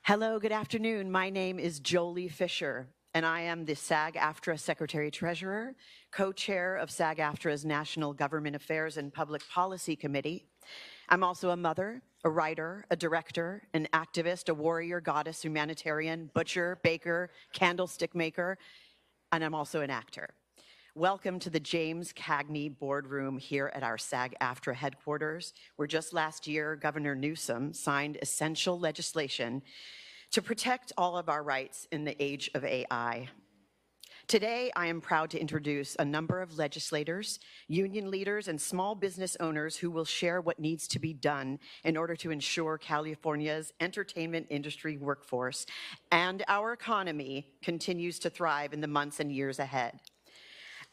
Hello, good afternoon. My name is Jolie Fisher, and I am the SAG-AFTRA Secretary-Treasurer, co-chair of SAG-AFTRA's National Government Affairs and Public Policy Committee. I'm also a mother, a writer, a director, an activist, a warrior, goddess, humanitarian, butcher, baker, candlestick maker, and I'm also an actor. Welcome to the James Cagney boardroom here at our SAG-AFTRA headquarters, where just last year, Governor Newsom signed essential legislation to protect all of our rights in the age of AI. Today, I am proud to introduce a number of legislators, union leaders, and small business owners who will share what needs to be done in order to ensure California's entertainment industry workforce and our economy continues to thrive in the months and years ahead.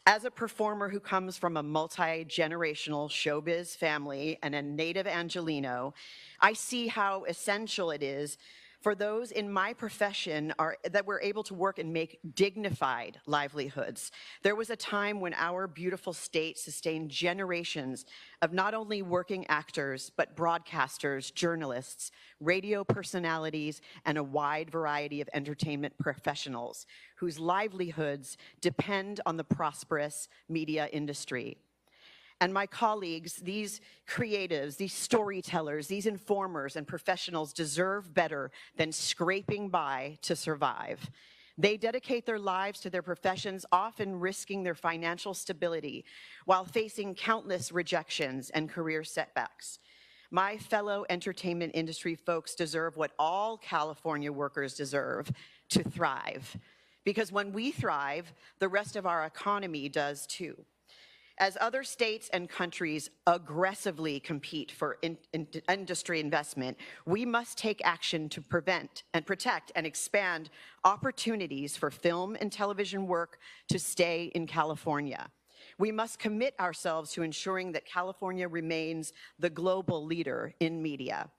As a performer who comes from a multi-generational showbiz family and a native Angelino, I see how essential it is for those in my profession that we're able to work and make dignified livelihoods. There was a time when our beautiful state sustained generations of not only working actors, but broadcasters, journalists, radio personalities, and a wide variety of entertainment professionals whose livelihoods depend on the prosperous media industry. And my colleagues, these creatives, these storytellers, these informers and professionals deserve better than scraping by to survive. They dedicate their lives to their professions, often risking their financial stability while facing countless rejections and career setbacks. My fellow entertainment industry folks deserve what all California workers deserve: to thrive. Because when we thrive, the rest of our economy does too. As other states and countries aggressively compete for industry investment, we must take action to prevent and protect and expand opportunities for film and television work to stay in California. We must commit ourselves to ensuring that California remains the global leader in media.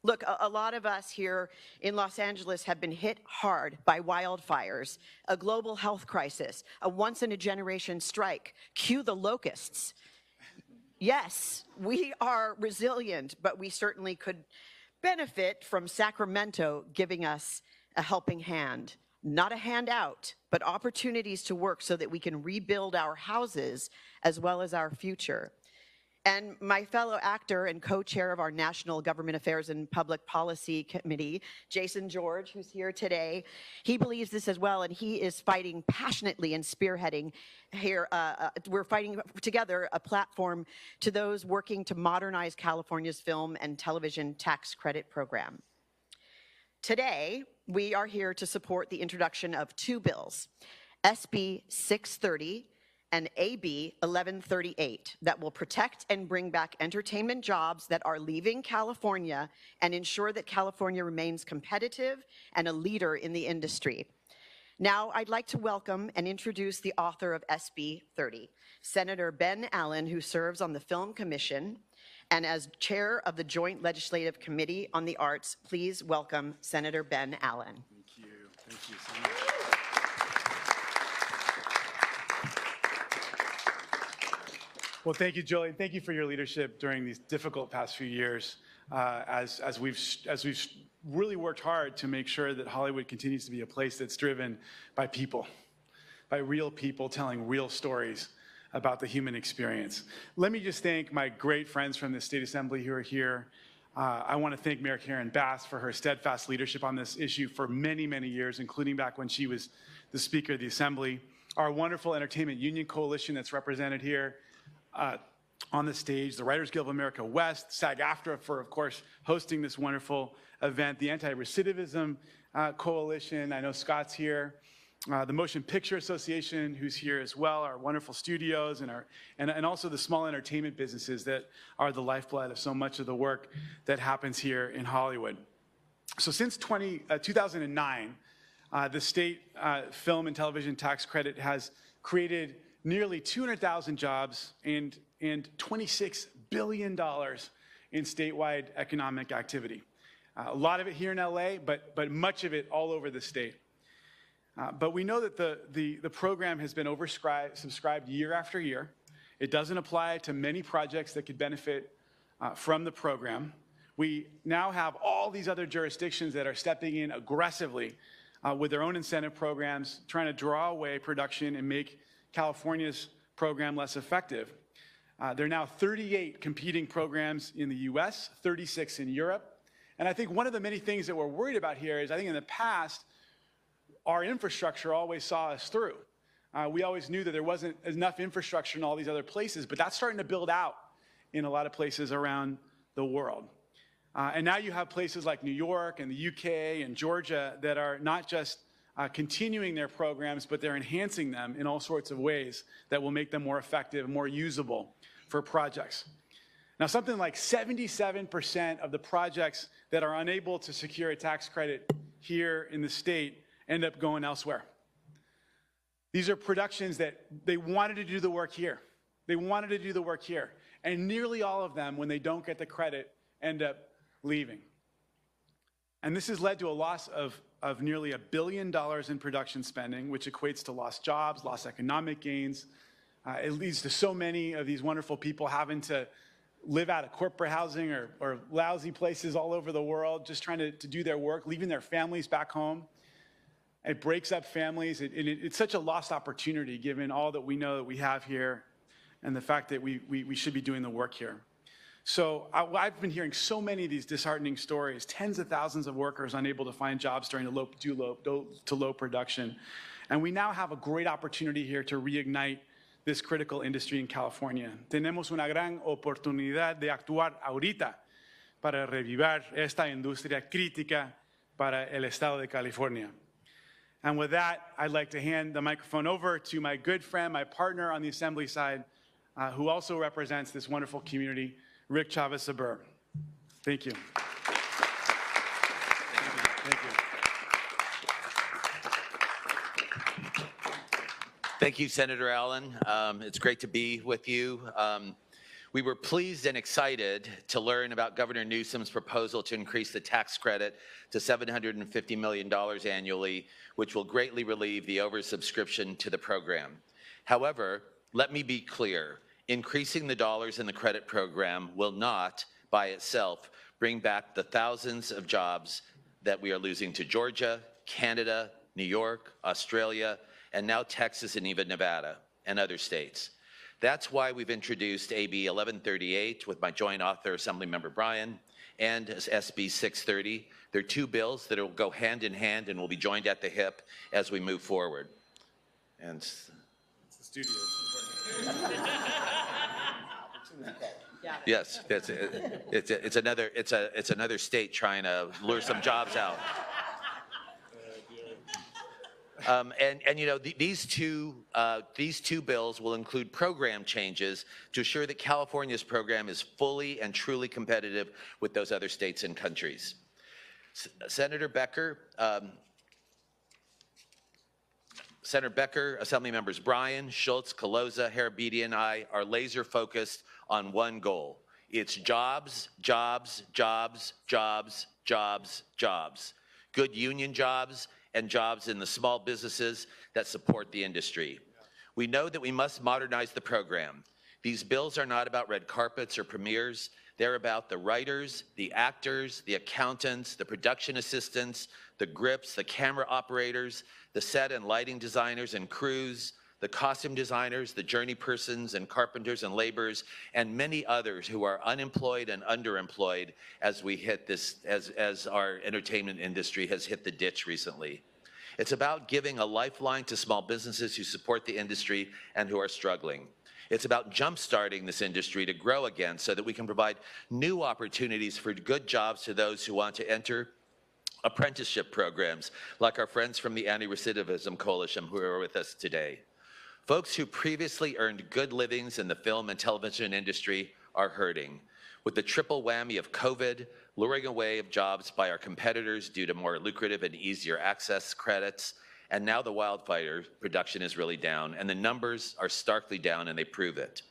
Look, a lot of us here in Los Angeles have been hit hard by wildfires, a global health crisis, a once-in-a-generation strike. Cue the locusts. Yes, we are resilient, but we certainly could benefit from Sacramento giving us a helping hand. Not a handout, but opportunities to work so that we can rebuild our houses as well as our future. And my fellow actor and co-chair of our National Government Affairs and Public Policy Committee, Jason George, who's here today, he believes this as well, and he is fighting passionately and spearheading here. We're fighting together a platform to those working to modernize California's film and television tax credit program. Today, we are here to support the introduction of two bills, SB630 and AB1138, that will protect and bring back entertainment jobs that are leaving California and ensure that California remains competitive and a leader in the industry. Now, I'd like to welcome and introduce the author of SB30, Senator Ben Allen, who serves on the Film Commission, and as chair of the Joint Legislative Committee on the Arts, please welcome Senator Ben Allen. Thank you. Thank you so much. Well, thank you, Jolie. Thank you for your leadership during these difficult past few years as we've really worked hard to make sure that Hollywood continues to be a place that's driven by people, by real people telling real stories about the human experience. Let me just thank my great friends from the State Assembly who are here. I want to thank Mayor Karen Bass for her steadfast leadership on this issue for many, many years, including back when she was the Speaker of the Assembly. Our wonderful Entertainment Union Coalition that's represented here on the stage, the Writers Guild of America West, SAG-AFTRA for, of course, hosting this wonderful event, the Anti-Recidivism Coalition, I know Scott's here, the Motion Picture Association, who's here as well, our wonderful studios, and also the small entertainment businesses that are the lifeblood of so much of the work that happens here in Hollywood. So since 2009, the state film and television tax credit has created nearly 200,000 jobs and $26 billion in statewide economic activity. A lot of it here in LA, but much of it all over the state. But we know that the program has been oversubscribed year after year. It doesn't apply to many projects that could benefit from the program. We now have all these other jurisdictions that are stepping in aggressively with their own incentive programs, trying to draw away production and make California's program less effective. There are now 38 competing programs in the US, 36 in Europe. And I think one of the many things that we're worried about here is I think in the past, our infrastructure always saw us through. We always knew that there wasn't enough infrastructure in all these other places, but that's starting to build out in a lot of places around the world. And now you have places like New York and the UK and Georgia that are not just continuing their programs, but they're enhancing them in all sorts of ways that will make them more effective, more usable for projects. Now, something like 77% of the projects that are unable to secure a tax credit here in the state end up going elsewhere. These are productions that they wanted to do the work here. They wanted to do the work here. And nearly all of them, when they don't get the credit, end up leaving. And this has led to a loss of nearly $1 billion in production spending, which equates to lost jobs, lost economic gains. It leads to so many of these wonderful people having to live out of corporate housing or lousy places all over the world, just trying to do their work, leaving their families back home. It breaks up families. It's such a lost opportunity given all that we know that we have here and the fact that we should be doing the work here. So I've been hearing so many of these disheartening stories, tens of thousands of workers unable to find jobs during low production. And we now have a great opportunity here to reignite this critical industry in California. Tenemos una gran oportunidad de actuar ahorita para revivir esta industria crítica para el estado de California. And with that, I'd like to hand the microphone over to my good friend, my partner on the assembly side, who also represents this wonderful community, Rick Chavez-Sabur. Thank you. Thank you. Thank you, Senator Allen. It's great to be with you. We were pleased and excited to learn about Governor Newsom's proposal to increase the tax credit to $750 million annually, which will greatly relieve the oversubscription to the program. However, let me be clear. Increasing the dollars in the credit program will not, by itself, bring back the thousands of jobs that we are losing to Georgia, Canada, New York, Australia, and now Texas and even Nevada and other states. That's why we've introduced AB 1138 with my joint author, Assemblymember Bryan, and SB630. They're two bills that will go hand in hand and will be joined at the hip as we move forward. And It's the studio. yes, it's another state trying to lure some jobs out. And you know, these two bills will include program changes to assure that California's program is fully and truly competitive with those other states and countries. Senator Becker, Assembly Members Bryan, Schultz, Caloza, Harabidi, and I are laser focused on one goal. It's jobs, jobs, jobs, jobs, jobs, jobs. Good union jobs and jobs in the small businesses that support the industry. We know that we must modernize the program. These bills are not about red carpets or premieres. They're about the writers, the actors, the accountants, the production assistants, the grips, the camera operators, the set and lighting designers and crews, the costume designers, the journey persons and carpenters and laborers, and many others who are unemployed and underemployed as we hit this, as our entertainment industry has hit the ditch recently. It's about giving a lifeline to small businesses who support the industry and who are struggling. It's about jump-starting this industry to grow again so that we can provide new opportunities for good jobs to those who want to enter apprenticeship programs, like our friends from the Anti-Recidivism Coalition who are with us today. Folks who previously earned good livings in the film and television industry are hurting, with the triple whammy of COVID luring away of jobs by our competitors due to more lucrative and easier access credits, and now the wildfire production is really down, and the numbers are starkly down, and they prove it.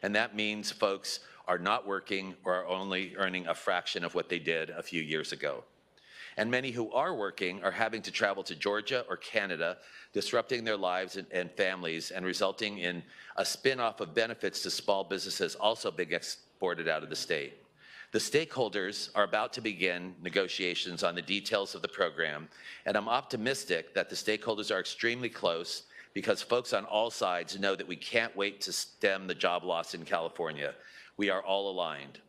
And that means folks are not working or are only earning a fraction of what they did a few years ago. And many who are working are having to travel to Georgia or Canada, disrupting their lives and families and resulting in a spin-off of benefits to small businesses also being exported out of the state. The stakeholders are about to begin negotiations on the details of the program, and I'm optimistic that the stakeholders are extremely close because folks on all sides know that we can't wait to stem the job loss in California. We are all aligned.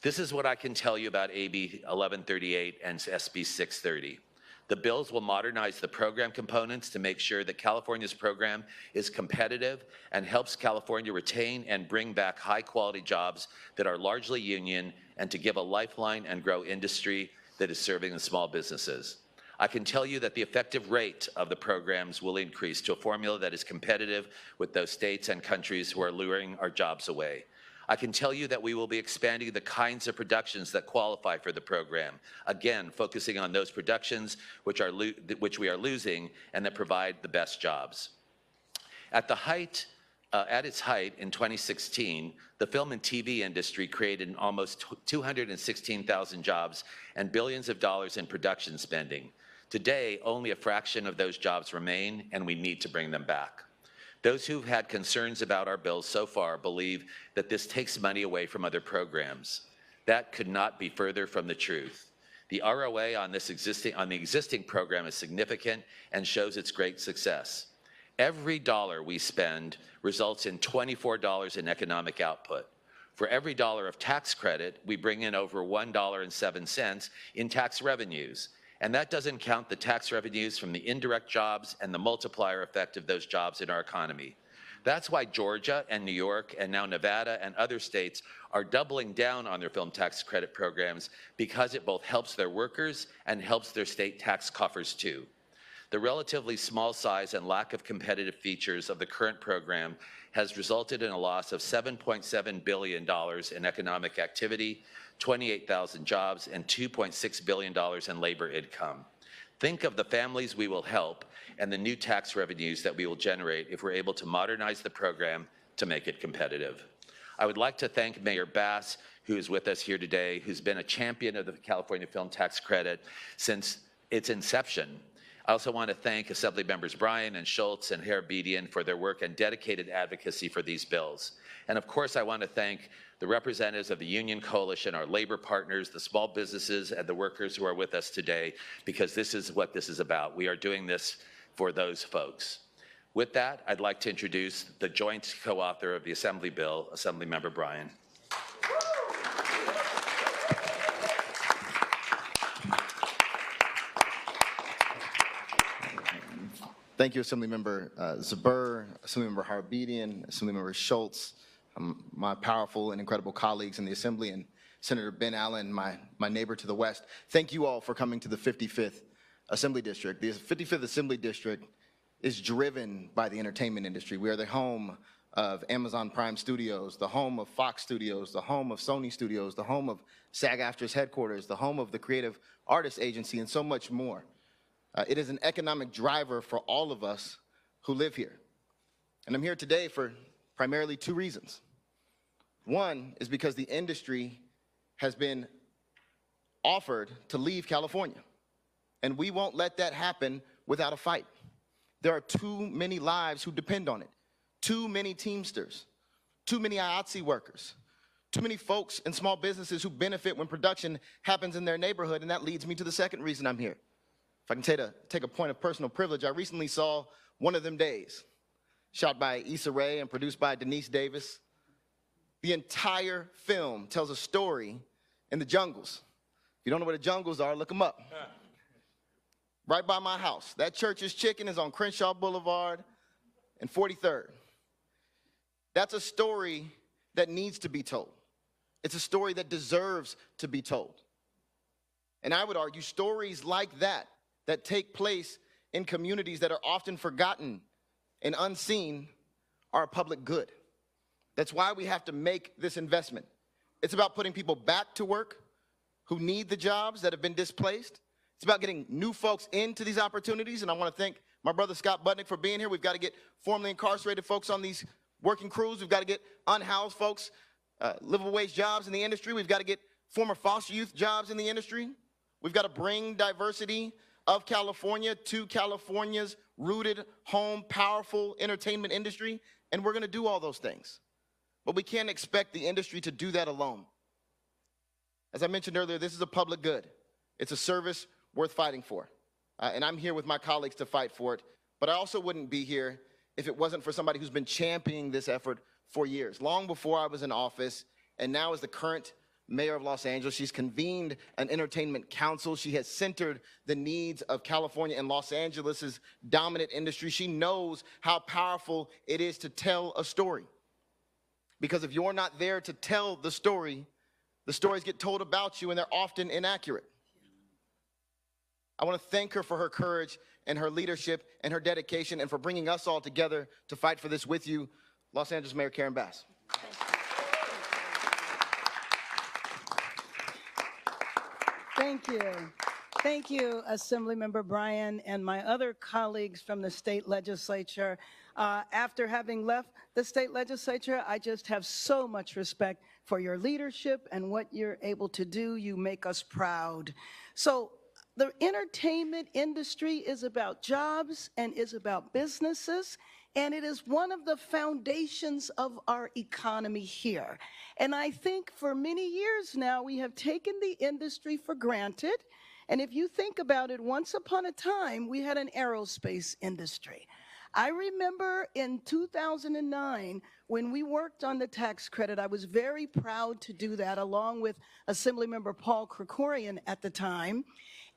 This is what I can tell you about AB 1138 and SB 630. The bills will modernize the program components to make sure that California's program is competitive and helps California retain and bring back high-quality jobs that are largely union, and to give a lifeline and grow industry that is serving the small businesses. I can tell you that the effective rate of the programs will increase to a formula that is competitive with those states and countries who are luring our jobs away. I can tell you that we will be expanding the kinds of productions that qualify for the program, again, focusing on those productions which we are losing and that provide the best jobs. At its height in 2016, the film and TV industry created almost 216,000 jobs and billions of dollars in production spending. Today, only a fraction of those jobs remain, and we need to bring them back. Those who've had concerns about our bills so far believe that this takes money away from other programs. That could not be further from the truth. The ROA on the existing program is significant and shows its great success. Every dollar we spend results in $24 in economic output. For every dollar of tax credit, we bring in over $1.07 in tax revenues. And that doesn't count the tax revenues from the indirect jobs and the multiplier effect of those jobs in our economy. That's why Georgia and New York and now Nevada and other states are doubling down on their film tax credit programs because it both helps their workers and helps their state tax coffers too. The relatively small size and lack of competitive features of the current program has resulted in a loss of $7.7 billion in economic activity, 28,000 jobs, and $2.6 billion in labor income. Think of the families we will help and the new tax revenues that we will generate if we're able to modernize the program to make it competitive. I would like to thank Mayor Bass, who is with us here today, who's been a champion of the California Film Tax Credit since its inception. I also want to thank Assembly Members Bryan and Schultz and Herabedian for their work and dedicated advocacy for these bills. And of course, I want to thank the representatives of the Union Coalition, our labor partners, the small businesses, and the workers who are with us today, because this is what this is about. We are doing this for those folks. With that, I'd like to introduce the joint co-author of the Assembly bill, Assemblymember Bryan. Thank you, Assemblymember Zuber, Assemblymember Harabedian, Assemblymember Schultz, my powerful and incredible colleagues in the Assembly, and Senator Ben Allen, my neighbor to the west. Thank you all for coming to the 55th Assembly District. The 55th Assembly District is driven by the entertainment industry. We are the home of Amazon Prime Studios, the home of Fox Studios, the home of Sony Studios, the home of SAG-AFTRA's headquarters, the home of the Creative Artists Agency, and so much more. It is an economic driver for all of us who live here. And I'm here today for primarily two reasons. One is because the industry has been offered to leave California, and we won't let that happen without a fight. There are too many lives who depend on it, too many Teamsters, too many IATSE workers, too many folks and small businesses who benefit when production happens in their neighborhood, and that leads me to the second reason I'm here. If I can take a point of personal privilege, I recently saw One of Them Days, shot by Issa Rae and produced by Denise Davis. The entire film tells a story in the jungles. If you don't know where the jungles are, look them up. Right by my house. That Church's Chicken is on Crenshaw Boulevard and 43rd. That's a story that needs to be told. It's a story that deserves to be told. And I would argue stories like that take place in communities that are often forgotten and unseen are a public good. That's why we have to make this investment. It's about putting people back to work who need the jobs that have been displaced. It's about getting new folks into these opportunities, and I want to thank my brother Scott Budnick for being here. We've got to get formerly incarcerated folks on these working crews. We've got to get unhoused folks, livable wage jobs in the industry. We've got to get former foster youth jobs in the industry. We've got to bring diversity of California to California's rooted, home, powerful entertainment industry, and we're going to do all those things. But we can't expect the industry to do that alone. As I mentioned earlier, this is a public good. It's a service worth fighting for. And I'm here with my colleagues to fight for it. But I also wouldn't be here if it wasn't for somebody who's been championing this effort for years. Long before I was in office, and now as the current mayor of Los Angeles, she's convened an entertainment council. She has centered the needs of California and Los Angeles's dominant industry. She knows how powerful it is to tell a story. Because if you're not there to tell the stories get told about you, and they're often inaccurate. I want to thank her for her courage and her leadership and her dedication and for bringing us all together to fight for this with you, Los Angeles Mayor Karen Bass. Thank you. Thank you, Assemblymember Bryan and my other colleagues from the state legislature. After having left the state legislature, I just have so much respect for your leadership and what you're able to do. You make us proud. So the entertainment industry is about jobs and is about businesses, and it is one of the foundations of our economy here. And I think for many years now, we have taken the industry for granted. And if you think about it, once upon a time, we had an aerospace industry. I remember in 2009, when we worked on the tax credit, I was very proud to do that along with Assemblymember Paul Krikorian at the time.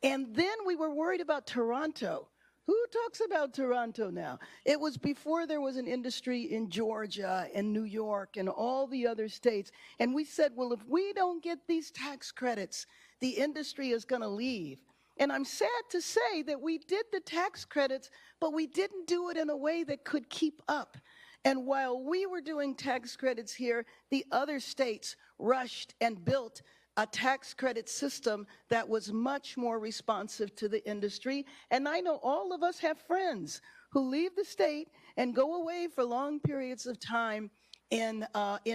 And then we were worried about Toronto. Who talks about Toronto now? It was before there was an industry in Georgia and New York and all the other states. And we said, well, if we don't get these tax credits, the industry is going to leave. And I'm sad to say that we did the tax credits, but we didn't do it in a way that could keep up. And while we were doing tax credits here, the other states rushed and built a tax credit system that was much more responsive to the industry. And I know all of us have friends who leave the state and go away for long periods of time in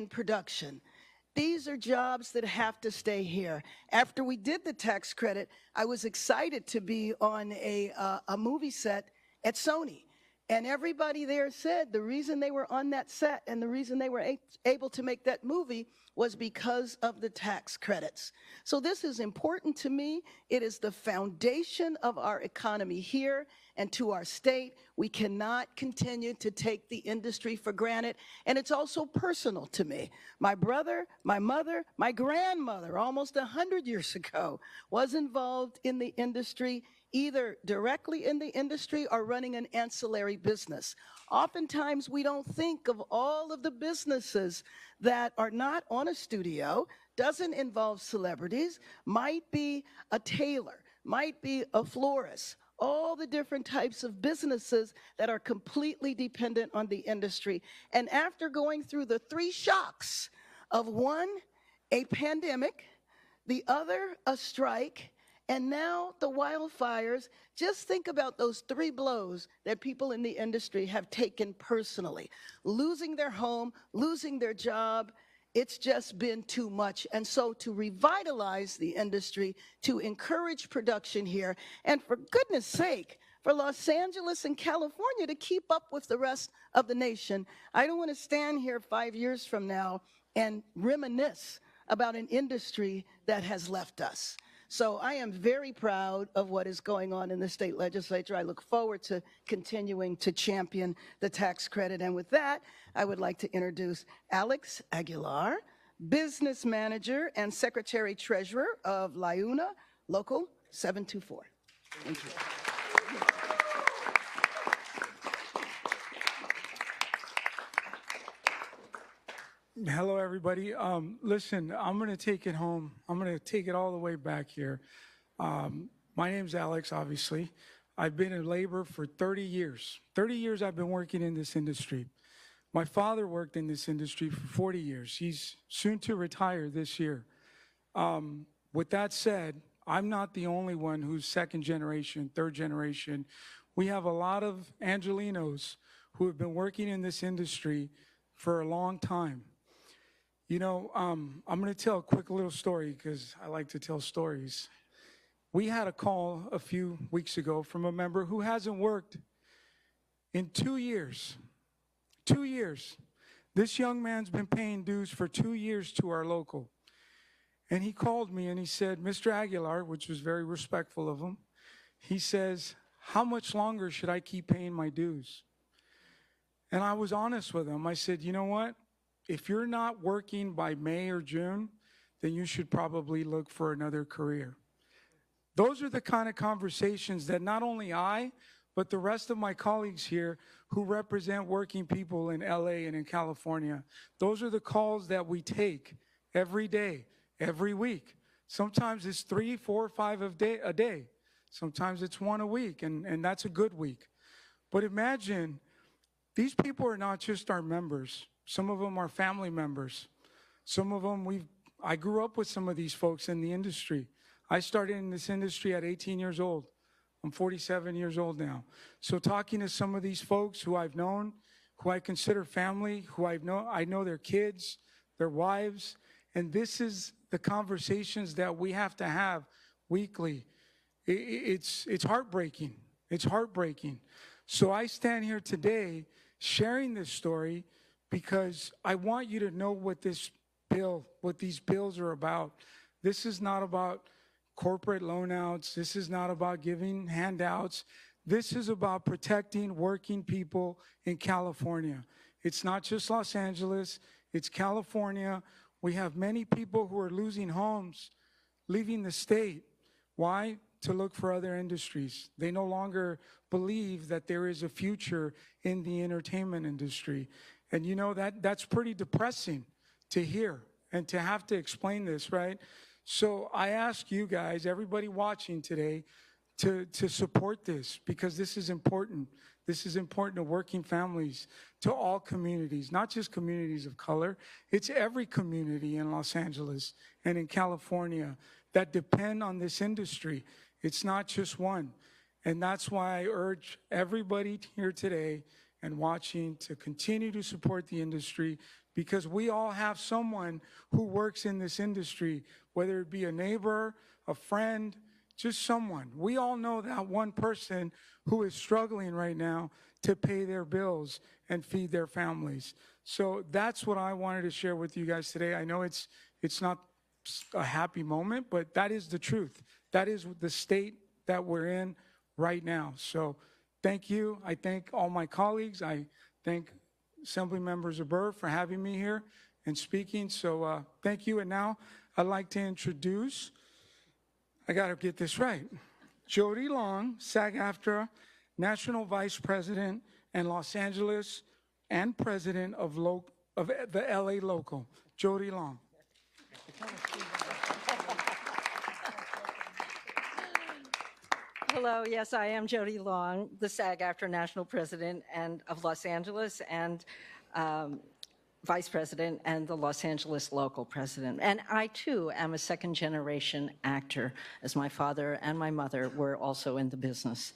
production. These are jobs that have to stay here. After we did the tax credit, I was excited to be on a movie set at Sony. And everybody there said the reason they were on that set and the reason they were able to make that movie was because of the tax credits. So this is important to me. It is the foundation of our economy here and to our state. We cannot continue to take the industry for granted. And it's also personal to me. My brother, my mother, my grandmother, almost 100 years ago, was involved in the industry, either directly in the industry or running an ancillary business. Oftentimes, we don't think of all of the businesses that are not on a studio, doesn't involve celebrities, might be a tailor, might be a florist, all the different types of businesses that are completely dependent on the industry. And after going through the three shocks of one, a pandemic, the other, a strike, and now the wildfires, just think about those three blows that people in the industry have taken personally. Losing their home, losing their job, it's just been too much. And so to revitalize the industry, to encourage production here, and for goodness sake, for Los Angeles and California to keep up with the rest of the nation, I don't want to stand here 5 years from now and reminisce about an industry that has left us. So I am very proud of what is going on in the state legislature. I look forward to continuing to champion the tax credit. And with that, I would like to introduce Alex Aguilar, Business Manager and Secretary Treasurer of LiUNA Local 724. Thank you. Hello, everybody. Listen, I'm going to take it home. I'm going to take it all the way back here. My name's Alex, obviously. I've been in labor for 30 years. 30 years I've been working in this industry. My father worked in this industry for 40 years. He's soon to retire this year. With that said, I'm not the only one who's second generation, third generation. We have a lot of Angelenos who have been working in this industry for a long time. You know, I'm going to tell a quick little story because I like to tell stories. We had a call a few weeks ago from a member who hasn't worked in 2 years. 2 years. This young man's been paying dues for 2 years to our local. And he called me and he said, Mr. Aguilar, which was very respectful of him, he says, how much longer should I keep paying my dues? And I was honest with him. I said, you know what? If you're not working by May or June, then you should probably look for another career. Those are the kind of conversations that not only I, but the rest of my colleagues here who represent working people in LA and in California, those are the calls that we take every day, every week. Sometimes it's 3, 4, 5 a day. Sometimes it's 1 a week, and that's a good week. But imagine, these people are not just our members. Some of them are family members. Some of them, I grew up with some of these folks in the industry. I started in this industry at 18 years old. I'm 47 years old now. So talking to some of these folks who I've known, who I consider family, who I know their kids, their wives, and this is the conversations that we have to have weekly. It's heartbreaking. It's heartbreaking. So I stand here today sharing this story because I want you to know what these bills are about. This is not about corporate loanouts. This is not about giving handouts. This is about protecting working people in California. It's not just Los Angeles, it's California. We have many people who are losing homes, leaving the state. Why? To look for other industries. They no longer believe that there is a future in the entertainment industry. And you know, that's pretty depressing to hear and to have to explain this, right? So I ask you guys, everybody watching today, to support this, because this is important. This is important to working families, to all communities, not just communities of color. It's every community in Los Angeles and in California that depend on this industry. It's not just one. And that's why I urge everybody here today and watching to continue to support the industry, because we all have someone who works in this industry, whether it be a neighbor, a friend, just someone. We all know that one person who is struggling right now to pay their bills and feed their families. So that's what I wanted to share with you guys today. I know it's not a happy moment, but that is the truth. That is the state that we're in right now. So thank you. I thank all my colleagues. I thank Assemblymember Zuber for having me here and speaking. So thank you. And now I'd like to introduce, I got to get this right, Jody Long, SAG-AFTRA National Vice President and Los Angeles and President of the LA Local. Jody Long. Hello, yes, I am Jody Long, the SAG-AFTRA National President of Los Angeles and Vice President and the Los Angeles Local President. And I, too, am a second-generation actor, as my father and my mother were also in the business.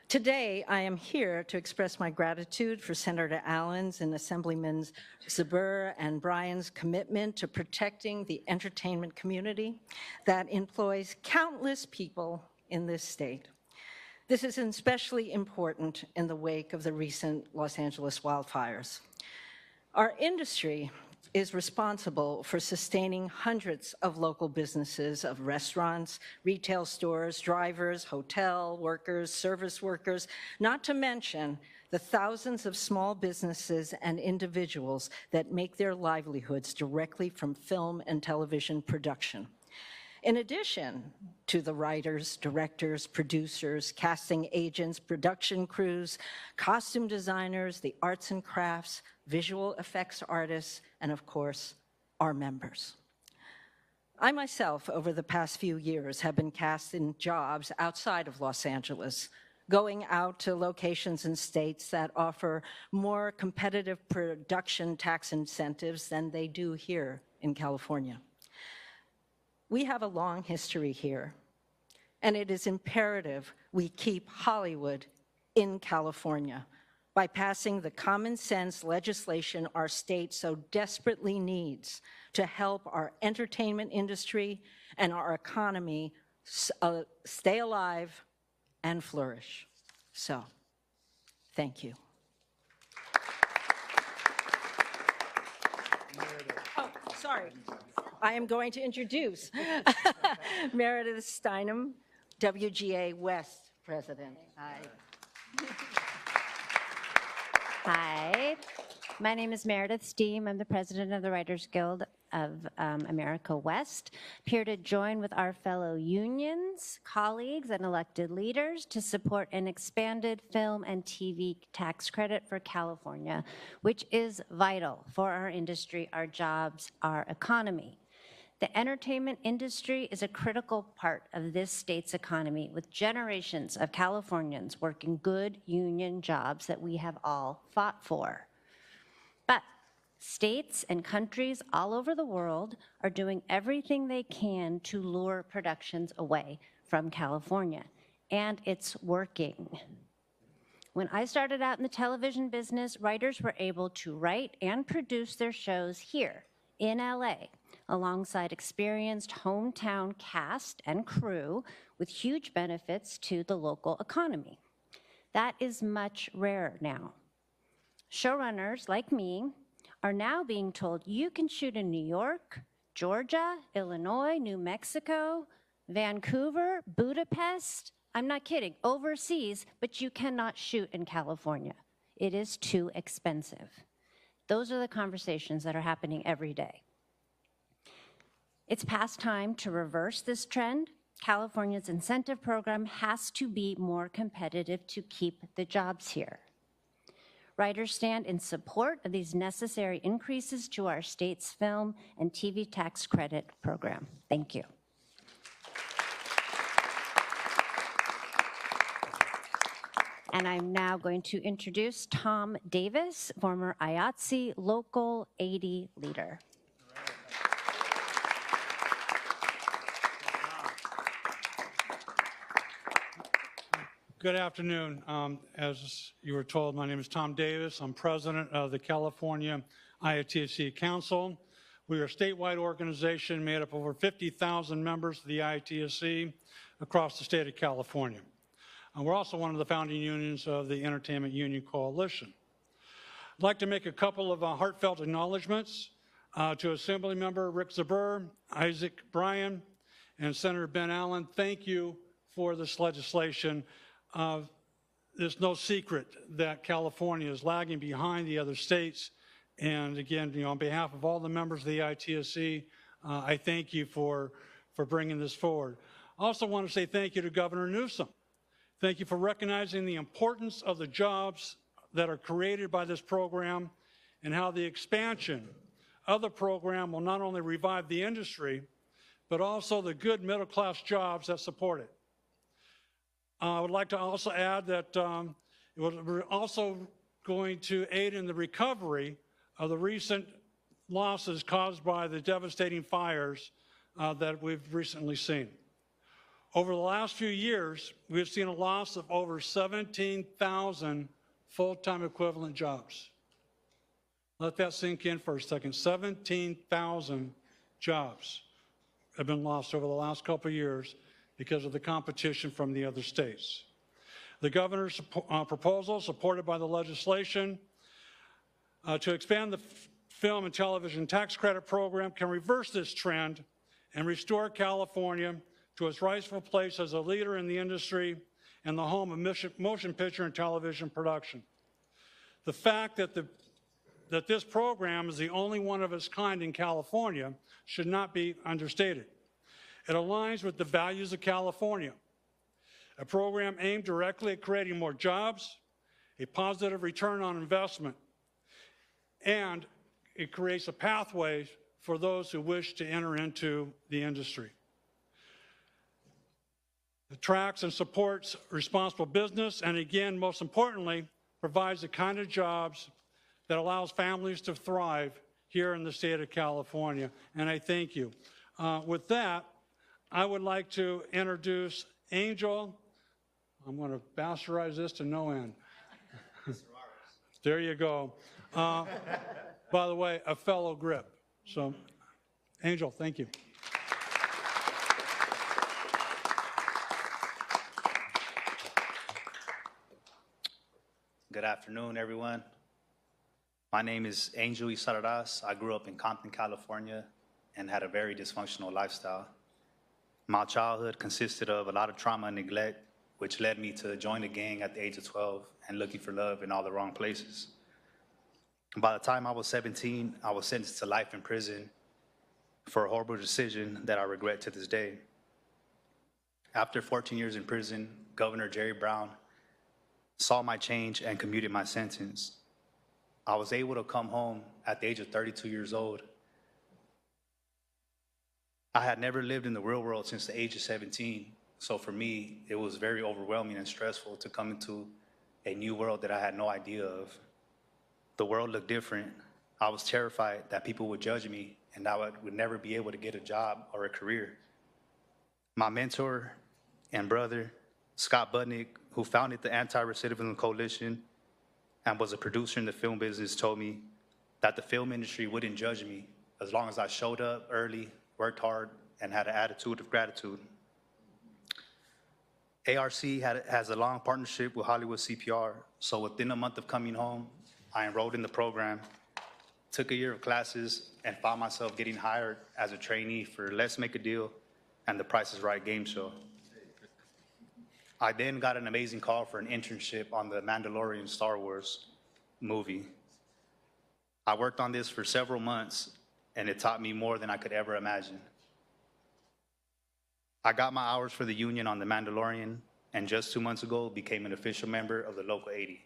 Today, I am here to express my gratitude for Senator Allen's and Assemblyman Zuber and Bryan's commitment to protecting the entertainment community that employs countless people in this state. This is especially important in the wake of the recent Los Angeles wildfires. Our industry is responsible for sustaining hundreds of local businesses of restaurants, retail stores, drivers, hotel workers, service workers, not to mention the thousands of small businesses and individuals that make their livelihoods directly from film and television production. In addition to the writers, directors, producers, casting agents, production crews, costume designers, the arts and crafts, visual effects artists, and of course, our members. I myself, over the past few years, have been cast in jobs outside of Los Angeles, going out to locations in states that offer more competitive production tax incentives than they do here in California. We have a long history here, and it is imperative we keep Hollywood in California by passing the common sense legislation our state so desperately needs to help our entertainment industry and our economy stay alive and flourish. So, thank you. Oh, sorry. I am going to introduce Meredith Steinem, WGA West President. Hi. Hi, my name is Meredith Steem. I'm the president of the Writers Guild of America West. Here to join with our fellow unions, colleagues, and elected leaders to support an expanded film and TV tax credit for California, which is vital for our industry, our jobs, our economy. The entertainment industry is a critical part of this state's economy, with generations of Californians working good union jobs that we have all fought for. But states and countries all over the world are doing everything they can to lure productions away from California, and it's working. When I started out in the television business, writers were able to write and produce their shows here in LA, alongside experienced hometown cast and crew with huge benefits to the local economy. That is much rarer now. Showrunners like me are now being told you can shoot in New York, Georgia, Illinois, New Mexico, Vancouver, Budapest, I'm not kidding, overseas, but you cannot shoot in California. It is too expensive. Those are the conversations that are happening every day. It's past time to reverse this trend. California's incentive program has to be more competitive to keep the jobs here. Writers stand in support of these necessary increases to our state's film and TV tax credit program. Thank you. And I'm now going to introduce Tom Davis, former IATSE Local 80 leader. Good afternoon. As you were told, my name is Tom Davis. I'm president of the California IATSE Council. We are a statewide organization made up of over 50,000 members of the IATSE across the state of California. We're also one of the founding unions of the Entertainment Union Coalition. I'd like to make a couple of heartfelt acknowledgments to Assembly Member Rick Zabur, Isaac Bryan, and Senator Ben Allen. Thank you for this legislation. There's no secret that California is lagging behind the other states. And again, on behalf of all the members of the IATSE, I thank you for bringing this forward. I also want to say thank you to Governor Newsom. Thank you for recognizing the importance of the jobs that are created by this program and how the expansion of the program will not only revive the industry, but also the good middle-class jobs that support it. I would like to also add that we're also going to aid in the recovery of the recent losses caused by the devastating fires that we've recently seen. Over the last few years, we've seen a loss of over 17,000 full-time equivalent jobs. Let that sink in for a second. 17,000 jobs have been lost over the last couple of years because of the competition from the other states. The governor's proposal, supported by the legislation, to expand the film and television tax credit program can reverse this trend and restore California to its rightful place as a leader in the industry and the home of motion picture and television production. The fact that this program is the only one of its kind in California should not be understated. It aligns with the values of California, a program aimed directly at creating more jobs, a positive return on investment, and it creates a pathway for those who wish to enter into the industry. It tracks and supports responsible business, and again, most importantly, provides the kind of jobs that allows families to thrive here in the state of California, and I thank you. With that, I would like to introduce Angel. I'm going to bastardize this to no end. There you go. By the way, a fellow grip. So, Angel, thank you. Good afternoon, everyone. My name is Angel Isarraz. I grew up in Compton, California, and had a very dysfunctional lifestyle. My childhood consisted of a lot of trauma and neglect, which led me to join a gang at the age of 12 and looking for love in all the wrong places. By the time I was 17, I was sentenced to life in prison for a horrible decision that I regret to this day. After 14 years in prison, Governor Jerry Brown saw my change and commuted my sentence. I was able to come home at the age of 32 years old. I had never lived in the real world since the age of 17, so for me, it was very overwhelming and stressful to come into a new world that I had no idea of. The world looked different. I was terrified that people would judge me and I would never be able to get a job or a career. My mentor and brother, Scott Budnick, who founded the Anti-Recidivism Coalition and was a producer in the film business, told me that the film industry wouldn't judge me as long as I showed up early, worked hard, and had an attitude of gratitude. ARC has a long partnership with Hollywood CPR, so within a month of coming home, I enrolled in the program, took a year of classes, and found myself getting hired as a trainee for Let's Make a Deal and The Price is Right game show. I then got an amazing call for an internship on the Mandalorian Star Wars movie. I worked on this for several months, and it taught me more than I could ever imagine. I got my hours for the union on The Mandalorian, and just 2 months ago became an official member of the Local 80.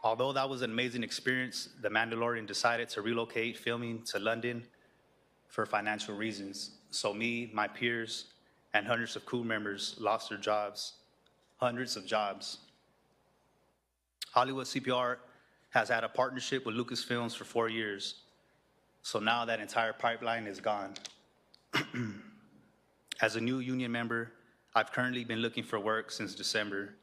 Although that was an amazing experience, The Mandalorian decided to relocate filming to London for financial reasons. So me, my peers, and hundreds of crew members lost their jobs, hundreds of jobs. Hollywood CPR has had a partnership with Lucasfilms for 4 years. So now that entire pipeline is gone. As a new union member, I've currently been looking for work since December.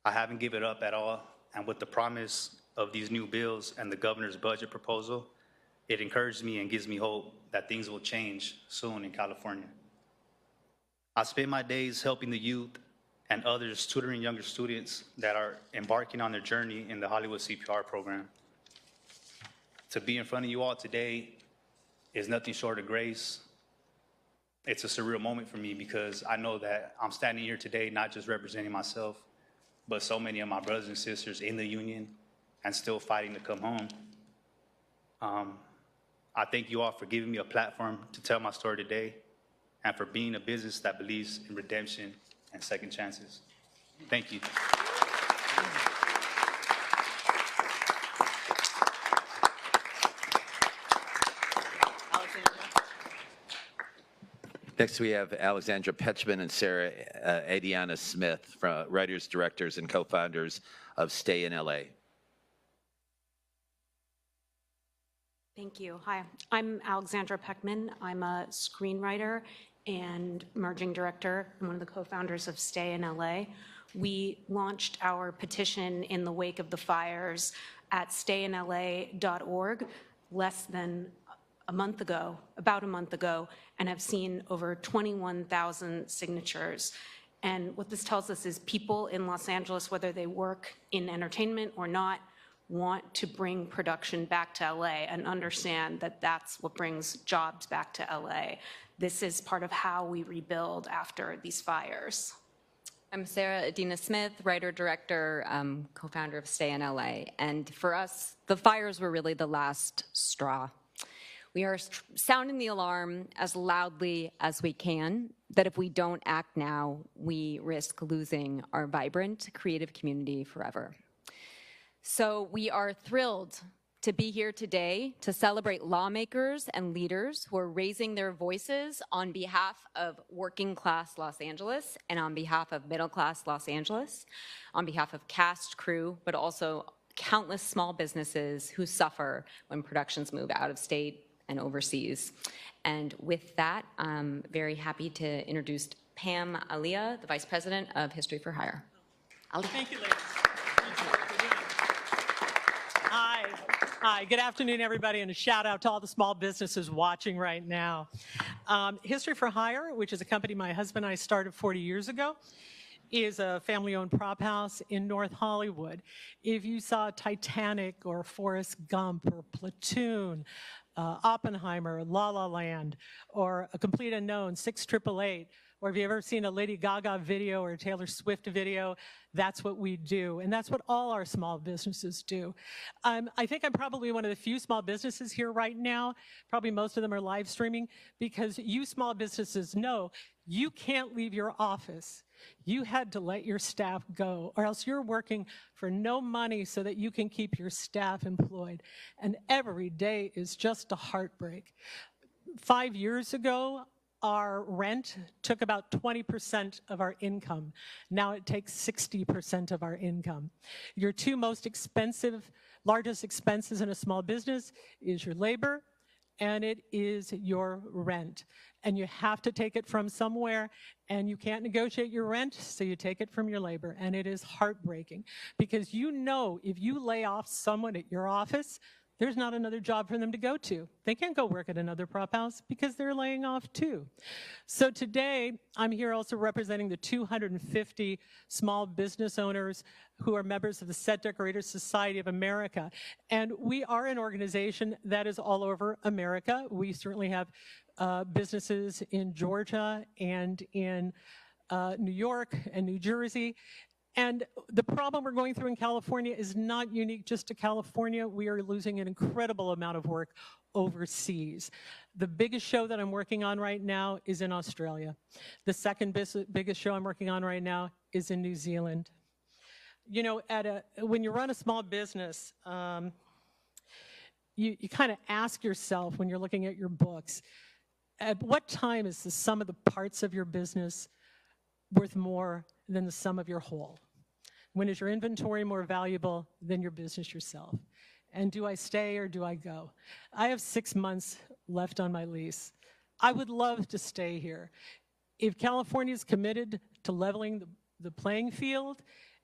I haven't given up at all. And with the promise of these new bills and the governor's budget proposal, it encourages me and gives me hope that things will change soon in California. I spend my days helping the youth and others tutoring younger students that are embarking on their journey in the Hollywood CPR program. To be in front of you all today is nothing short of grace. It's a surreal moment for me because I know that I'm standing here today not just representing myself, but so many of my brothers and sisters in the union and still fighting to come home. I thank you all for giving me a platform to tell my story today and for being a business that believes in redemption and second chances. Thank you. Next, we have Alexandra Petchman and Sarah Adiana Smith, writers, directors, and co-founders of Stay in LA. Thank you. Hi, I'm Alexandra Peckman. I'm a screenwriter and merging director and one of the co-founders of Stay in LA. We launched our petition in the wake of the fires at stayinla.org less than about a month ago, and have seen over 21,000 signatures. And what this tells us is people in Los Angeles, whether they work in entertainment or not, want to bring production back to LA and understand that that's what brings jobs back to LA. This is part of how we rebuild after these fires. I'm Sarah Adina Smith, writer-director, co-founder of Stay in LA. And for us, the fires were really the last straw. We are sounding the alarm as loudly as we can, that if we don't act now, we risk losing our vibrant, creative community forever. So we are thrilled to be here today to celebrate lawmakers and leaders who are raising their voices on behalf of working-class Los Angeles and on behalf of middle-class Los Angeles, on behalf of cast, crew, but also countless small businesses who suffer when productions move out of state and overseas. And with that, I'm very happy to introduce Pam Aliyah, the Vice President of History for Hire. Thank you, ladies. Hi. Hi, good afternoon, everybody, and a shout out to all the small businesses watching right now. History for Hire, which is a company my husband and I started 40 years ago, is a family-owned prop house in North Hollywood. If you saw Titanic or Forrest Gump or Platoon, Oppenheimer, La La Land, or A Complete Unknown, 6888, or if you've ever seen a Lady Gaga video or a Taylor Swift video, that's what we do. And that's what all our small businesses do. I think I'm probably one of the few small businesses here right now. Probably most of them are live streaming, because you small businesses know you can't leave your office. You had to let your staff go, or else you're working for no money so that you can keep your staff employed. And every day is just a heartbreak. 5 years ago, our rent took about 20% of our income. Now it takes 60% of our income. Your two most expensive, largest expenses in a small business is your labor and it is your rent. And you have to take it from somewhere, and you can't negotiate your rent, so you take it from your labor. And it is heartbreaking, because you know if you lay off someone at your office, there's not another job for them to go to. They can't go work at another prop house because they're laying off too. So today, I'm here also representing the 250 small business owners who are members of the Set Decorators Society of America. And we are an organization that is all over America. We certainly have businesses in Georgia and in New York and New Jersey. And the problem we're going through in California is not unique just to California. We are losing an incredible amount of work overseas. The biggest show that I'm working on right now is in Australia. The second biggest show I'm working on right now is in New Zealand. You know, when you run a small business, you kind of ask yourself when you're looking at your books, at what time is the sum of the parts of your business worth more than the sum of your whole? When is your inventory more valuable than your business yourself? And do I stay or do I go? I have 6 months left on my lease. I would love to stay here. If California is committed to leveling the playing field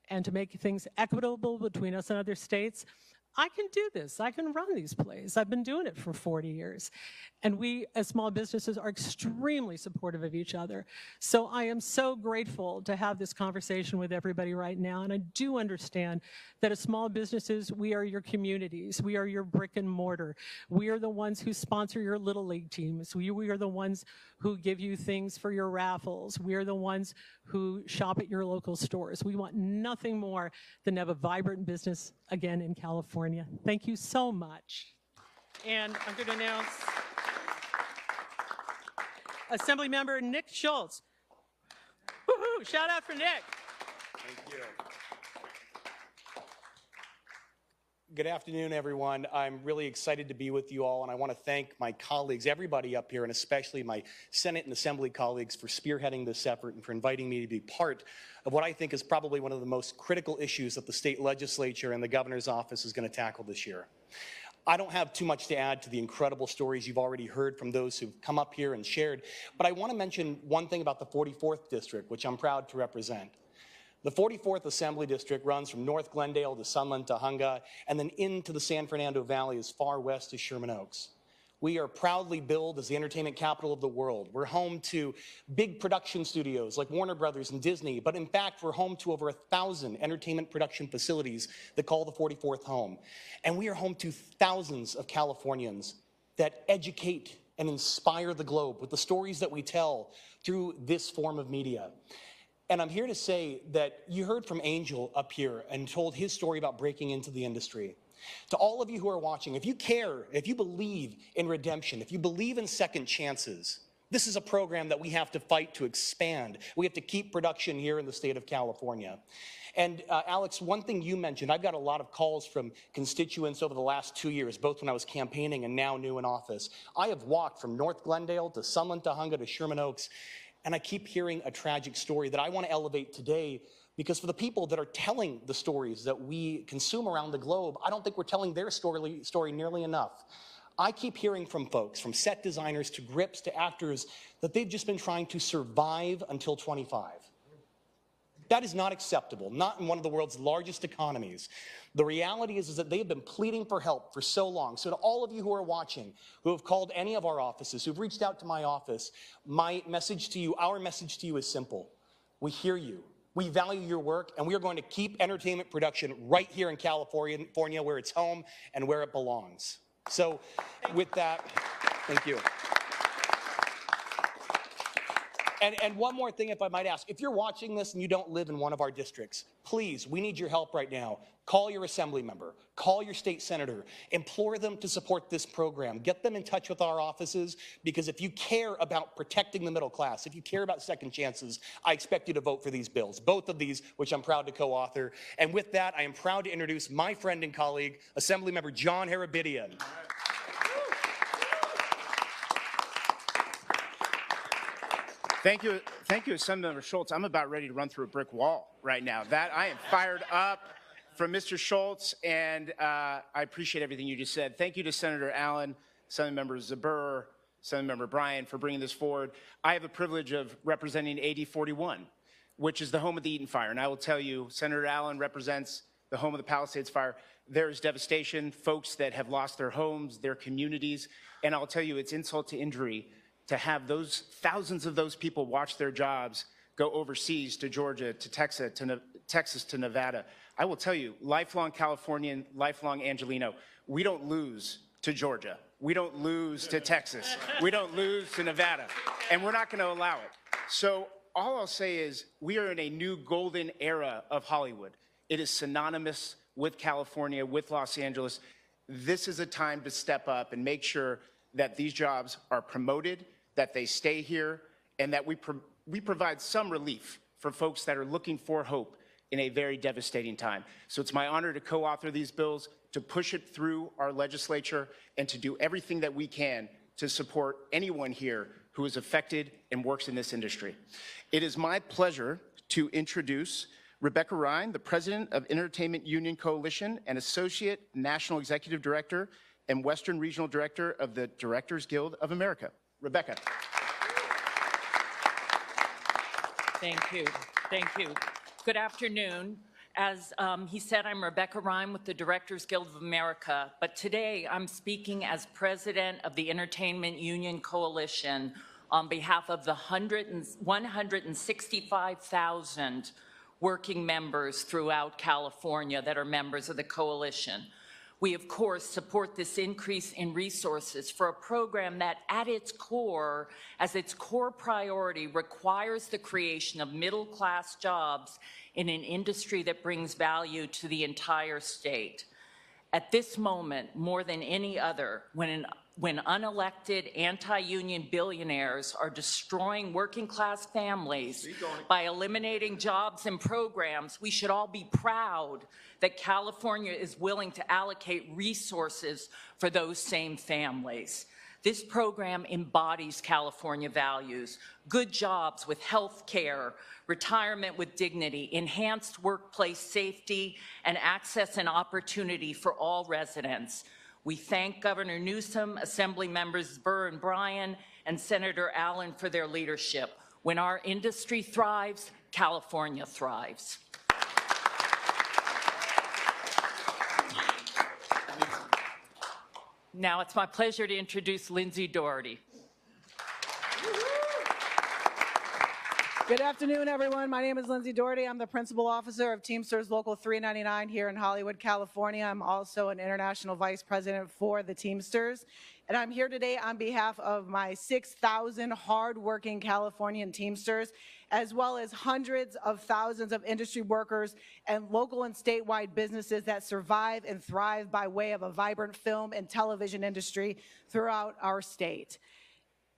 and to make things equitable between us and other states, I can do this. I can run these plays. I've been doing it for 40 years. And we, as small businesses, are extremely supportive of each other. So I am so grateful to have this conversation with everybody right now. And I do understand that as small businesses, we are your communities. We are your brick and mortar. We are the ones who sponsor your Little League teams. We are the ones who give you things for your raffles. We are the ones who shop at your local stores. We want nothing more than to have a vibrant business again in California. Thank you so much. And I'm going to announce Assemblymember Nick Schultz. Woohoo! Shout out for Nick. Thank you. Good afternoon, everyone. I'm really excited to be with you all, and I want to thank my colleagues, everybody up here, and especially my Senate and Assembly colleagues for spearheading this effort and for inviting me to be part of what I think is probably one of the most critical issues that the state legislature and the governor's office is going to tackle this year. I don't have too much to add to the incredible stories you've already heard from those who've come up here and shared, but I want to mention one thing about the 44th District, which I'm proud to represent. The 44th Assembly District runs from North Glendale to Sunland to Hunga, and then into the San Fernando Valley as far west as Sherman Oaks. We are proudly billed as the entertainment capital of the world. We're home to big production studios like Warner Brothers and Disney, but in fact, we're home to over 1,000 entertainment production facilities that call the 44th home. And we are home to thousands of Californians that educate and inspire the globe with the stories that we tell through this form of media. And I'm here to say that you heard from Angel up here and told his story about breaking into the industry. To all of you who are watching, if you care, if you believe in redemption, if you believe in second chances, this is a program that we have to fight to expand. We have to keep production here in the state of California. And Alex, one thing you mentioned, I've got a lot of calls from constituents over the last 2 years, both when I was campaigning and now new in office. I have walked from North Glendale to Sunland to Hunga to Sherman Oaks, and I keep hearing a tragic story that I want to elevate today, because for the people that are telling the stories that we consume around the globe, I don't think we're telling their story nearly enough. I keep hearing from folks, from set designers to grips to actors, that they've just been trying to survive until 25. That is not acceptable, not in one of the world's largest economies. The reality is that they have been pleading for help for so long. So to all of you who are watching, who have called any of our offices, who've reached out to my office, my message to you, our message to you is simple. We hear you. We value your work, and we are going to keep entertainment production right here in California, where it's home and where it belongs. So with that, thank you. And one more thing, if I might ask, if you're watching this and you don't live in one of our districts, please, we need your help right now. Call your assembly member, call your state senator, implore them to support this program. Get them in touch with our offices, because if you care about protecting the middle class, if you care about second chances, I expect you to vote for these bills, both of these, which I'm proud to co-author. And with that, I am proud to introduce my friend and colleague, Assemblymember John Harabidian. Thank you, Assemblymember Schultz. I'm about ready to run through a brick wall right now. I am fired up from Mr. Schultz, and I appreciate everything you just said. Thank you to Senator Allen, Assemblymember Zabur, Assemblymember Bryan for bringing this forward. I have the privilege of representing AB41, which is the home of the Eaton Fire, and I will tell you, Senator Allen represents the home of the Palisades Fire. There is devastation, folks that have lost their homes, their communities, and I'll tell you, it's insult to injury to have those thousands of those people watch their jobs go overseas to Georgia, to Texas, to Nevada. I will tell you, lifelong Californian, lifelong Angelino, we don't lose to Georgia. We don't lose to Texas. We don't lose to Nevada. And we're not going to allow it. So all I'll say is we are in a new golden era of Hollywood. It is synonymous with California, with Los Angeles. This is a time to step up and make sure that these jobs are promoted, that they stay here, and that we provide some relief for folks that are looking for hope in a very devastating time. So it's my honor to co-author these bills, to push it through our legislature, and to do everything that we can to support anyone here who is affected and works in this industry. It is my pleasure to introduce Rebecca Ryan, the President of Entertainment Union Coalition and Associate National Executive Director and Western Regional Director of the Directors Guild of America. Rebecca. Thank you. Thank you. Good afternoon. As he said, I'm Rebecca Ryan with the Directors Guild of America, but today I'm speaking as President of the Entertainment Union Coalition on behalf of the 165,000 working members throughout California that are members of the coalition. We, of course, support this increase in resources for a program that, at its core, as its core priority, requires the creation of middle-class jobs in an industry that brings value to the entire state. At this moment, more than any other, when unelected anti-union billionaires are destroying working-class families by eliminating jobs and programs, we should all be proud that California is willing to allocate resources for those same families. This program embodies California values: good jobs with health care, retirement with dignity, enhanced workplace safety, and access and opportunity for all residents. We thank Governor Newsom, Assembly Members Burr and Bryan, and Senator Allen for their leadership. When our industry thrives, California thrives. Now it's my pleasure to introduce Lindsay Doherty. Good afternoon, everyone. My name is Lindsay Doherty. I'm the principal officer of Teamsters Local 399 here in Hollywood, California. I'm also an international vice president for the Teamsters. And I'm here today on behalf of my 6,000 hardworking Californian Teamsters, as well as hundreds of thousands of industry workers and local and statewide businesses that survive and thrive by way of a vibrant film and television industry throughout our state.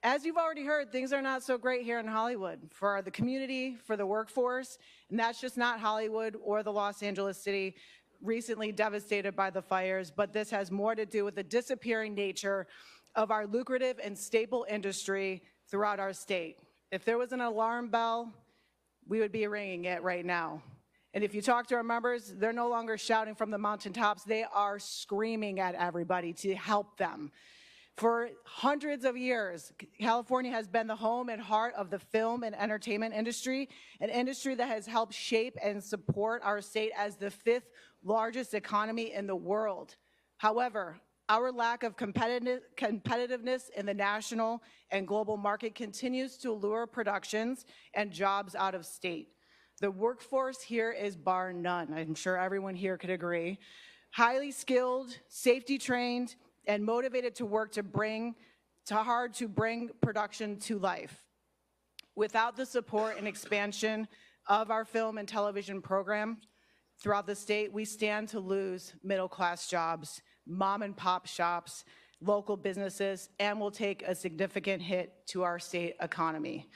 As you've already heard, things are not so great here in Hollywood for the community, for the workforce, and that's just not Hollywood or the Los Angeles city recently devastated by the fires, but this has more to do with the disappearing nature of our lucrative and staple industry throughout our state. If there was an alarm bell, we would be ringing it right now. And if you talk to our members, they're no longer shouting from the mountaintops, they are screaming at everybody to help them. For hundreds of years, California has been the home and heart of the film and entertainment industry, an industry that has helped shape and support our state as the 5th largest economy in the world. However, our lack of competitiveness in the national and global market continues to lure productions and jobs out of state. The workforce here is bar none. I'm sure everyone here could agree. Highly skilled, safety trained, and motivated to work to bring production to life. Without the support and expansion of our film and television program throughout the state, we stand to lose middle-class jobs, mom and pop shops, local businesses, and will take a significant hit to our state economy.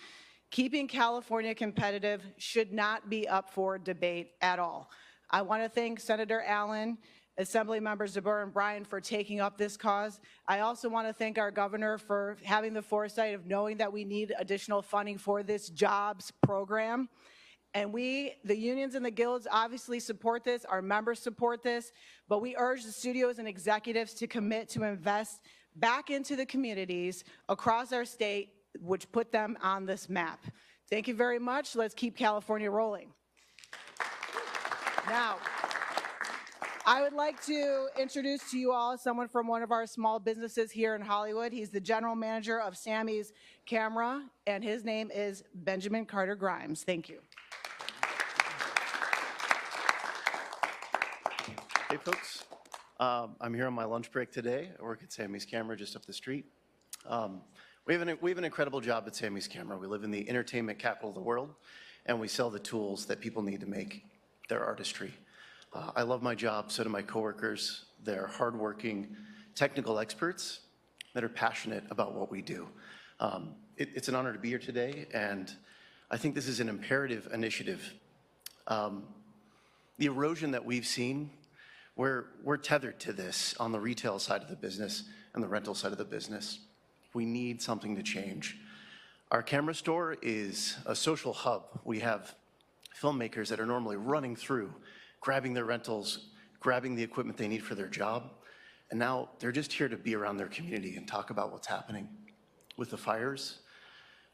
Keeping California competitive should not be up for debate at all. I want to thank Senator Allen, Assembly Members Zebur and Bryan for taking up this cause. I also want to thank our governor for having the foresight of knowing that we need additional funding for this jobs program. And we, the unions and the guilds, obviously support this, our members support this, but we urge the studios and executives to commit to invest back into the communities across our state, which put them on this map. Thank you very much. Let's keep California rolling. Now, I would like to introduce to you all someone from one of our small businesses here in Hollywood. He's the general manager of Sammy's Camera, and his name is Benjamin Carter Grimes. Thank you. Hey folks, I'm here on my lunch break today. I work at Sammy's Camera just up the street. We have an incredible job at Sammy's Camera. We live in the entertainment capital of the world, and we sell the tools that people need to make their artistry. I love my job, so do my coworkers. They're hardworking, technical experts that are passionate about what we do. It's an honor to be here today, and I think this is an imperative initiative. The erosion that we've seen, we're tethered to this on the retail side of the business and the rental side of the business. We need something to change. Our camera store is a social hub. We have filmmakers that are normally running through, grabbing their rentals, grabbing the equipment they need for their job, and now they're just here to be around their community and talk about what's happening. With the fires,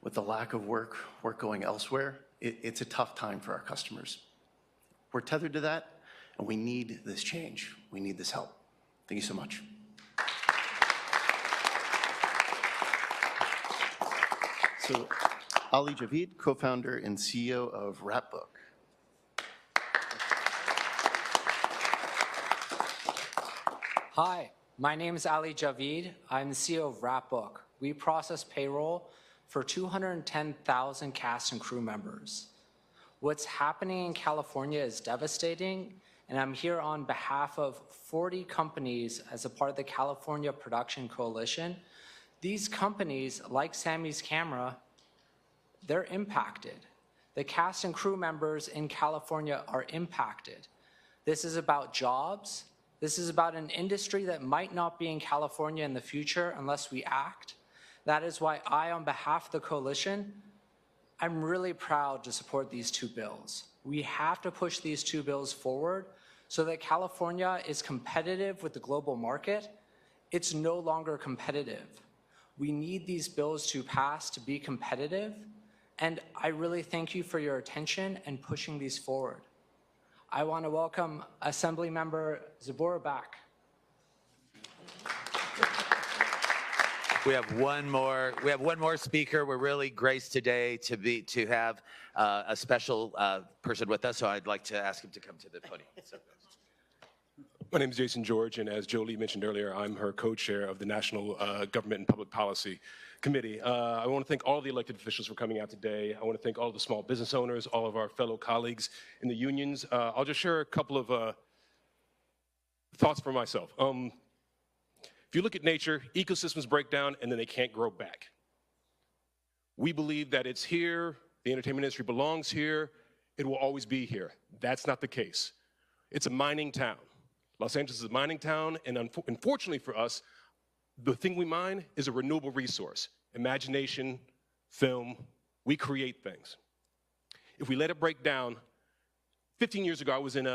with the lack of work going elsewhere, it's a tough time for our customers. We're tethered to that, and we need this change. We need this help. Thank you so much. So, Ali Javid, co-founder and CEO of Rapbook. Hi, my name is Ali Javid. I'm the CEO of Rapbook. We process payroll for 210,000 cast and crew members. What's happening in California is devastating, and I'm here on behalf of 40 companies as a part of the California Production Coalition. These companies, like Sammy's Camera, they're impacted. The cast and crew members in California are impacted. This is about jobs. This is about an industry that might not be in California in the future unless we act. That is why I, on behalf of the coalition, I'm really proud to support these two bills. We have to push these two bills forward so that California is competitive with the global market. It's no longer competitive. We need these bills to pass to be competitive, and I really thank you for your attention and pushing these forward. I want to welcome Assemblymember Zebur back. We have one more speaker. We're really graced today to have a special person with us, so I'd like to ask him to come to the podium. So. My name is Jason George, and as Jolie mentioned earlier, I'm her co-chair of the National Government and Public Policy Committee. I want to thank all the elected officials for coming out today. I want to thank all the small business owners, all of our fellow colleagues in the unions. I'll just share a couple of thoughts for myself. If you look at nature, ecosystems break down and then they can't grow back. We believe that it's here, the entertainment industry belongs here, it will always be here. That's not the case. It's a mining town. Los Angeles is a mining town, and unfortunately for us, the thing we mine is a renewable resource. Imagination, film, we create things. If we let it break down, 15 years ago I was in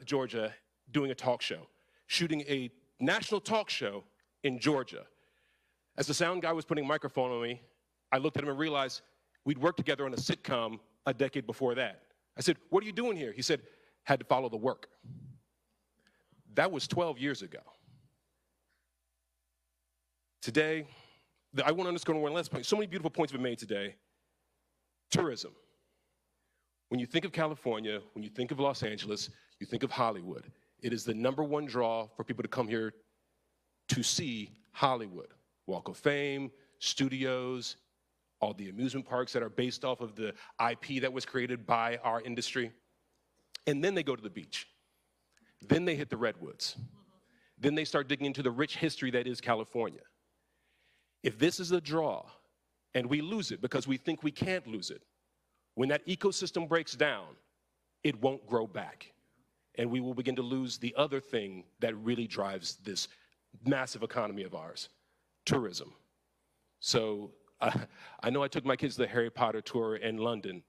Georgia doing a talk show, shooting a national talk show in Georgia. As the sound guy was putting a microphone on me, I looked at him and realized we'd worked together on a sitcom a decade before that. I said, "What are you doing here?" He said, "Had to follow the work." That was 12 years ago. Today, I want to underscore one last point. So many beautiful points have been made today. Tourism. When you think of California, when you think of Los Angeles, you think of Hollywood. It is the #1 draw for people to come here to see Hollywood. Walk of Fame, studios, all the amusement parks that are based off of the IP that was created by our industry. And then they go to the beach. Then they hit the redwoods. Then they start digging into the rich history that is California. If this is a draw, and we lose it because we think we can't lose it, when that ecosystem breaks down, it won't grow back. And we will begin to lose the other thing that really drives this massive economy of ours, tourism. So I know I took my kids to the Harry Potter tour in London,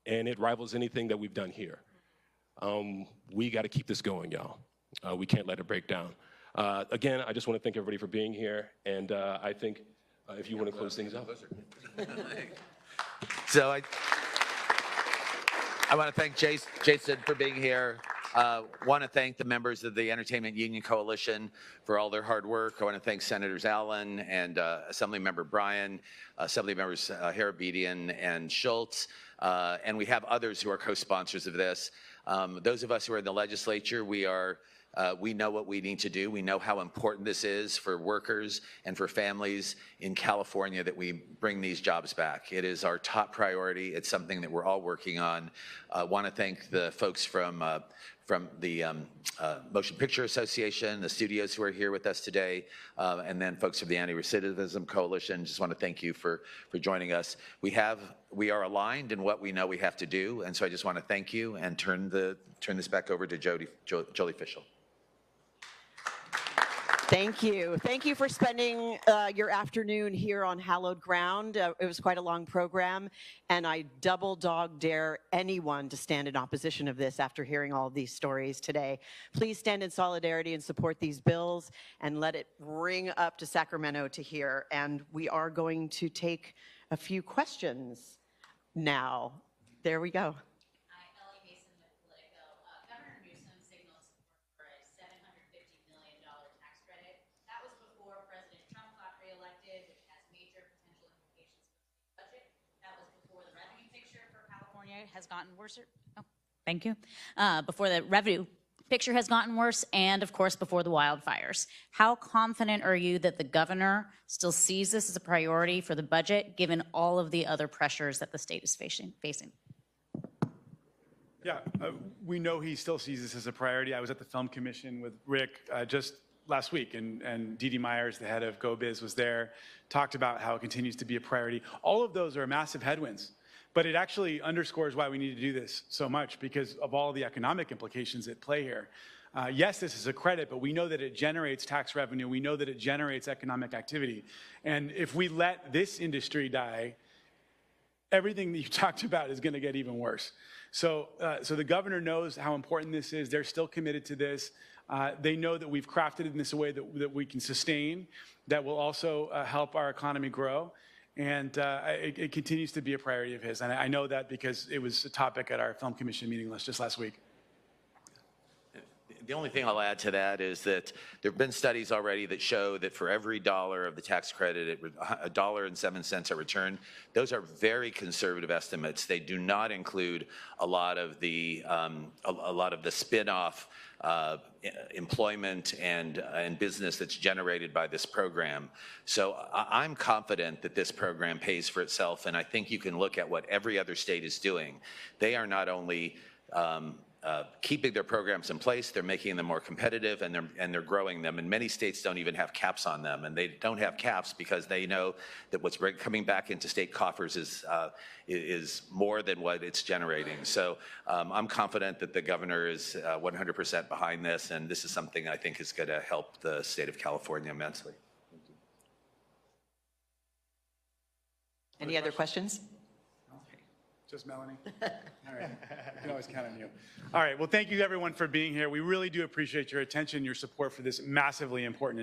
and it rivals anything that we've done here. We got to keep this going, y'all. We can't let it break down. Again, I just want to thank everybody for being here, and I think if you want to close things out. So I want to thank Jason for being here. Want to thank the members of the Entertainment Union Coalition for all their hard work. I want to thank Senators Allen and Assemblymember Bryan, Assemblymembers Harabedian and Schultz, and we have others who are co-sponsors of this. Those of us who are in the legislature, we know what we need to do. We know how important this is for workers and for families in California that we bring these jobs back. It is our top priority. It's something that we're all working on. I want to thank the folks from the Motion Picture Association, the studios who are here with us today, and then folks from the Anti-Recidivism Coalition. Just want to thank you for joining us. We are aligned in what we know we have to do, and so I just want to thank you and turn this back over to Jolie Fischel. Thank you. Thank you for spending your afternoon here on hallowed ground. It was quite a long program, and I double dog dare anyone to stand in opposition of this after hearing all of these stories today. Please stand in solidarity and support these bills and let it ring up to Sacramento to hear. And we are going to take a few questions now. There we go. Has gotten worse. Oh, thank you. Before the revenue picture has gotten worse, and of course before the wildfires. How confident are you that the governor still sees this as a priority for the budget, given all of the other pressures that the state is facing? Yeah, we know he still sees this as a priority. I was at the Film Commission with Rick just last week, and Dee Dee Myers, the head of GoBiz, was there, talked about how it continues to be a priority. All of those are massive headwinds. But it actually underscores why we need to do this so much, because of all the economic implications at play here. Yes, this is a credit, but we know that it generates tax revenue. We know that it generates economic activity. And if we let this industry die, everything that you talked about is going to get even worse. So the governor knows how important this is. They're still committed to this. They know that we've crafted it in this way that we can sustain, that will also help our economy grow. And it continues to be a priority of his. And I know that because it was a topic at our Film Commission meeting just last week. The only thing I'll add to that is that there have been studies already that show that for every $1 of the tax credit, $1.07 are returned. Those are very conservative estimates. They do not include a lot of the spin-off employment and business that's generated by this program. So I'm confident that this program pays for itself, and I think you can look at what every other state is doing. They are not only keeping their programs in place, they're making them more competitive, and they're growing them. And many states don't even have caps on them, and they don't have caps because they know that what's coming back into state coffers is more than what it's generating. So I'm confident that the governor is 100% behind this, and this is something I think is going to help the state of California immensely. Any other questions? Just Melanie? All right. I can always count on you. All right. Well, thank you, everyone, for being here. We really do appreciate your attention, your support for this massively important